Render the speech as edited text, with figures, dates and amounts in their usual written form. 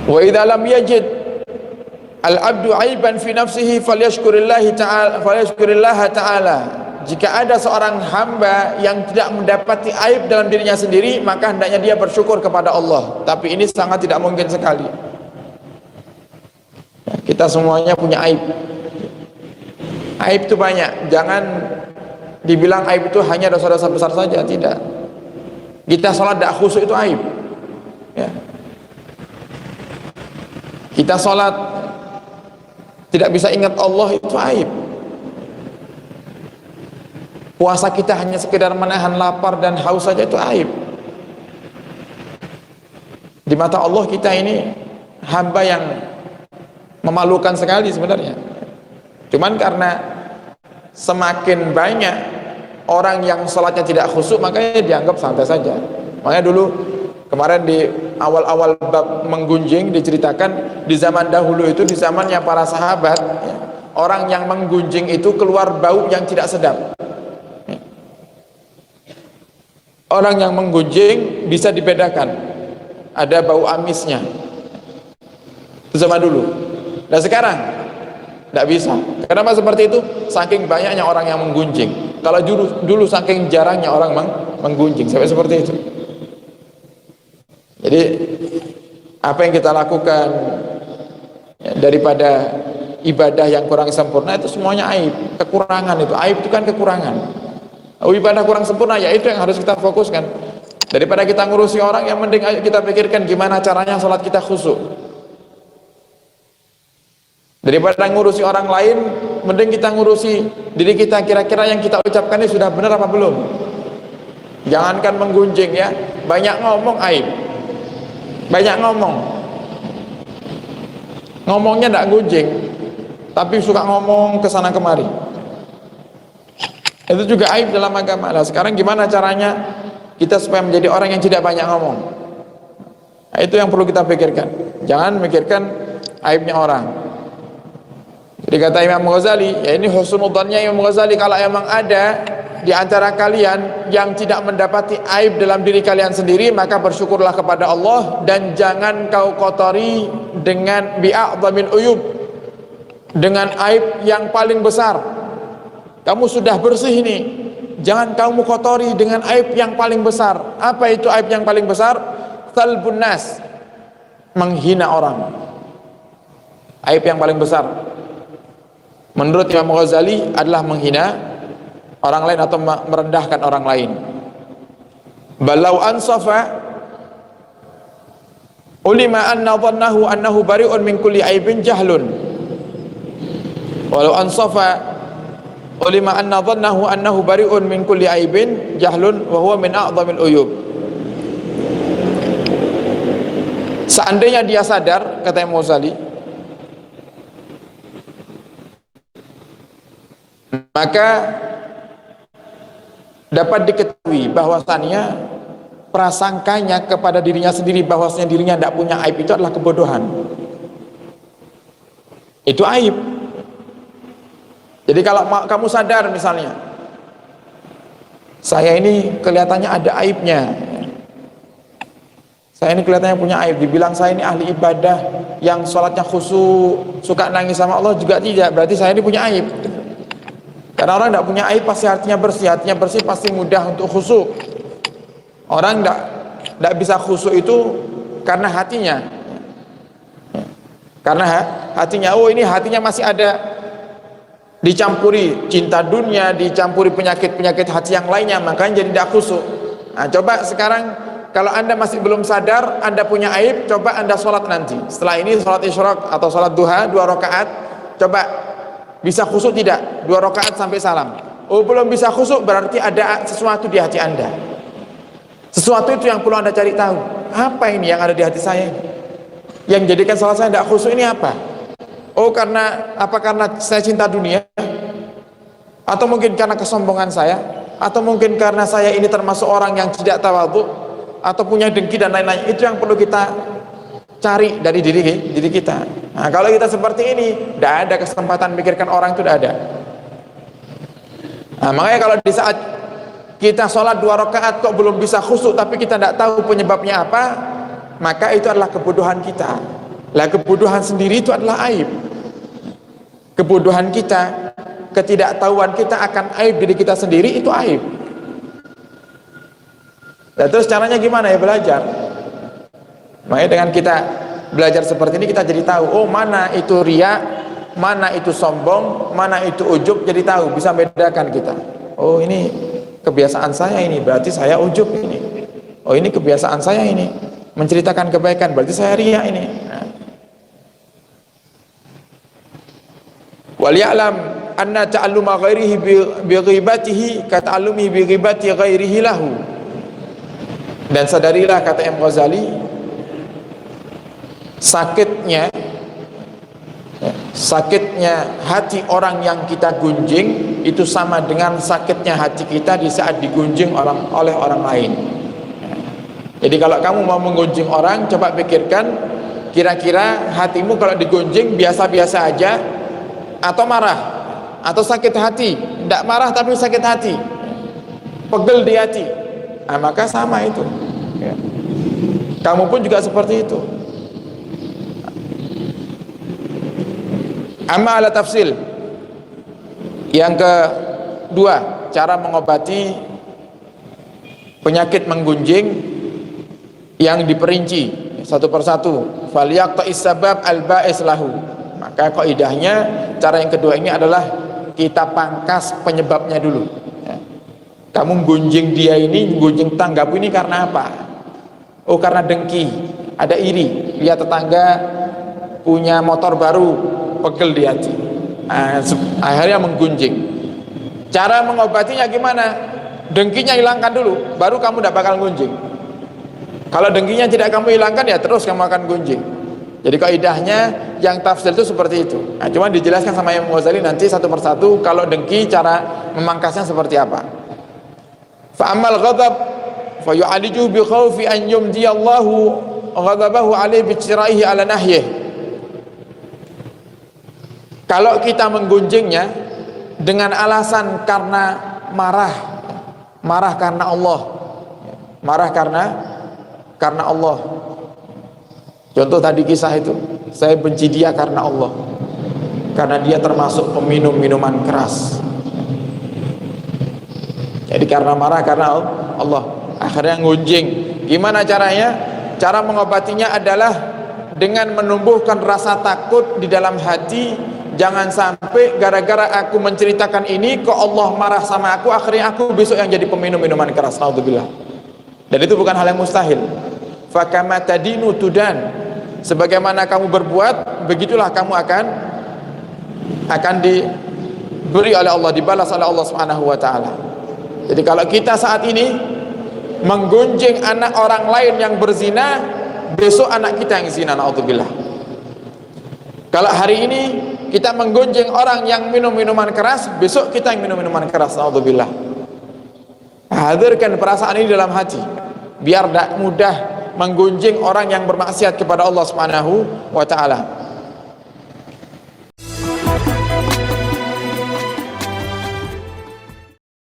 Wa idza lam yajid al-'abdu 'aiban fi nafsihi falyashkurillah ta'ala. Jika ada seorang hamba yang tidak mendapati aib dalam dirinya sendiri, maka hendaknya dia bersyukur kepada Allah. Tapi ini sangat tidak mungkin sekali. Kita semuanya punya aib. Aib itu banyak. Jangan dibilang aib itu hanya dosa-dosa besar saja, tidak. Kita sholat tidak khusyuk itu aib, ya. Kita sholat tidak bisa ingat Allah itu aib. Puasa kita hanya sekedar menahan lapar dan haus saja itu aib. Di mata Allah kita ini hamba yang memalukan sekali sebenarnya. Cuman karena semakin banyak orang yang sholatnya tidak khusyuk, makanya dianggap santai saja. Makanya dulu kemarin di awal-awal bab menggunjing diceritakan di zaman dahulu itu, di zamannya para sahabat, ya, orang yang menggunjing itu keluar bau yang tidak sedap. Orang yang menggunjing bisa dibedakan, ada bau amisnya. Itu zaman dulu. Dan sekarang tidak bisa. Kenapa seperti itu? Saking banyaknya orang yang menggunjing. Kalau dulu saking jarangnya orang menggunjing, sampai seperti itu. Jadi apa yang kita lakukan, ya, daripada ibadah yang kurang sempurna itu semuanya aib, kekurangan itu. Aib itu kan kekurangan. Ibadah kurang sempurna, ya itu yang harus kita fokuskan. Daripada kita ngurusi orang, yang mending ayo kita pikirkan gimana caranya sholat kita khusyuk. Daripada ngurusi orang lain, mending kita ngurusi diri kita, kira-kira yang kita ucapkan ini sudah benar apa belum. Jangankan menggunjing, ya, banyak ngomong aib. Banyak ngomongnya tidak gunjing, tapi suka ngomong kesana kemari. Itu juga aib dalam agama. Nah, sekarang gimana caranya kita supaya menjadi orang yang tidak banyak ngomong? Nah, itu yang perlu kita pikirkan. Jangan mikirkan aibnya orang. Jadi kata Imam Ghazali, ya ini husnudzannya Imam Ghazali, kalau emang ada di antara kalian yang tidak mendapati aib dalam diri kalian sendiri, maka bersyukurlah kepada Allah dan jangan kau kotori dengan bi'a'dhamil uyub, dengan aib yang paling besar. Kamu sudah bersih ini, jangan kamu kotori dengan aib yang paling besar. Apa itu aib yang paling besar? Salbun nas, menghina orang. Aib yang paling besar menurut Imam Ghazali adalah menghina orang lain atau merendahkan orang lain. Balau ansafa ulima anna dhannahu annahu bari'un min kulli aibin jahlun. Walau ansafa ulima anna dhannahu annahu bari'un min kulli aibin jahlun wa huwa min a'dhamil uyub. Seandainya dia sadar, kata Imam Ghazali, maka dapat diketahui bahwasannya prasangkanya kepada dirinya sendiri bahwasanya dirinya tidak punya aib itu adalah kebodohan. Itu aib. Jadi kalau kamu sadar misalnya, saya ini kelihatannya ada aibnya, saya ini kelihatannya punya aib, dibilang saya ini ahli ibadah yang sholatnya khusyuk, suka nangis sama Allah juga tidak, berarti saya ini punya aib. Karena orang tidak punya aib pasti hatinya bersih pasti mudah untuk khusyuk. Orang tidak bisa khusyuk itu karena hatinya, oh ini hatinya masih ada dicampuri cinta dunia, dicampuri penyakit-penyakit hati yang lainnya, makanya jadi tidak khusyuk. Nah, coba sekarang kalau anda masih belum sadar anda punya aib, coba anda sholat nanti. Setelah ini sholat isyraq atau sholat duha 2 rakaat, coba bisa khusyuk tidak? 2 rakaat sampai salam. Oh belum bisa khusyuk, berarti ada sesuatu di hati anda. Sesuatu itu yang perlu anda cari tahu. Apa ini yang ada di hati saya ini? Yang jadikan salah saya tidak khusyuk ini apa? Oh karena apa? Karena saya cinta dunia, atau mungkin karena kesombongan saya, atau mungkin karena saya ini termasuk orang yang tidak tawadhu, atau punya dengki dan lain-lain. Itu yang perlu kita cari dari diri kita. Nah, kalau kita seperti ini, tidak ada kesempatan mikirkan orang itu, tidak ada. Nah, makanya kalau di saat kita sholat 2 rakaat kok belum bisa khusyuk, tapi kita tidak tahu penyebabnya apa, maka itu adalah kebodohan kita. Lah kebodohan sendiri itu adalah aib. Kebodohan kita, ketidaktahuan kita akan aib diri kita sendiri itu aib. Nah, terus caranya gimana ya? Belajar. Makanya dengan kita belajar seperti ini kita jadi tahu, oh mana itu riya, mana itu sombong, mana itu ujub, jadi tahu, bisa bedakan kita. Oh ini kebiasaan saya ini, berarti saya ujub ini. Oh ini kebiasaan saya ini, menceritakan kebaikan, berarti saya riya ini. Nah. Wal ya'lam anna ta'alluma ghairihi bi ghibatihi ka ta'allumi bi ghibati ghairihi lahu. Dan sadarilah, kata Imam Ghazali, sakitnya hati orang yang kita gunjing itu sama dengan sakitnya hati kita di saat digunjing oleh orang lain. Jadi kalau kamu mau menggunjing orang, coba pikirkan kira-kira hatimu kalau digunjing biasa-biasa aja, atau marah, atau sakit hati. Tidak marah tapi sakit hati, pegel di hati. Nah, maka sama itu ya. Kamu pun juga seperti itu. Amma ala tafsil. Yang kedua, cara mengobati penyakit menggunjing yang diperinci satu persatu. Falyaqta'is sabab al-ba'is lahu. Maka kaidahnya, cara yang kedua ini adalah kita pangkas penyebabnya dulu ya. Kamu gunjing dia ini, gunjing tanggamu ini karena apa? Oh karena dengki, ada iri, lihat tetangga punya motor baru, pegel di hati, akhirnya menggunjing. Cara mengobatinya gimana? Dengkinya hilangkan dulu, baru kamu tidak bakal gunjing. Kalau dengkinya tidak kamu hilangkan, ya terus kamu akan gunjing. Jadi kaidahnya yang tafsir itu seperti itu. Nah, cuma dijelaskan sama Imam Ghazali nanti satu persatu. Kalau dengki cara memangkasnya seperti apa. Fa amal ghadab fa yu'aliju bi khaufi an yumdiyallahu ghadabahu alaihi bi tiraihi ala nahyih. Kalau kita menggunjingnya dengan alasan karena marah karena Allah, marah karena Allah. Contoh tadi kisah itu, saya benci dia karena Allah, karena dia termasuk peminum minuman keras. Jadi karena marah karena Allah, akhirnya ngunjing. Gimana caranya? Cara mengobatinya adalah dengan menumbuhkan rasa takut di dalam hati. Jangan sampai gara-gara aku menceritakan ini kok Allah marah sama aku, akhirnya aku besok yang jadi peminum minuman keras. Naudzubillah. Dan itu bukan hal yang mustahil. Fakama tadinu tudan. Sebagaimana kamu berbuat, begitulah kamu akan diberi oleh Allah, dibalas oleh Allah Subhanahu wa taala. Jadi kalau kita saat ini menggunjing anak orang lain yang berzina, besok anak kita yang zina, naudzubillah. Kalau hari ini kita menggunjing orang yang minum minuman keras, besok kita yang minum minuman keras, naudzubillah. Hadirkan perasaan ini dalam hati, biar tidak mudah menggunjing orang yang bermaksiat kepada Allah Subhanahu wa taala.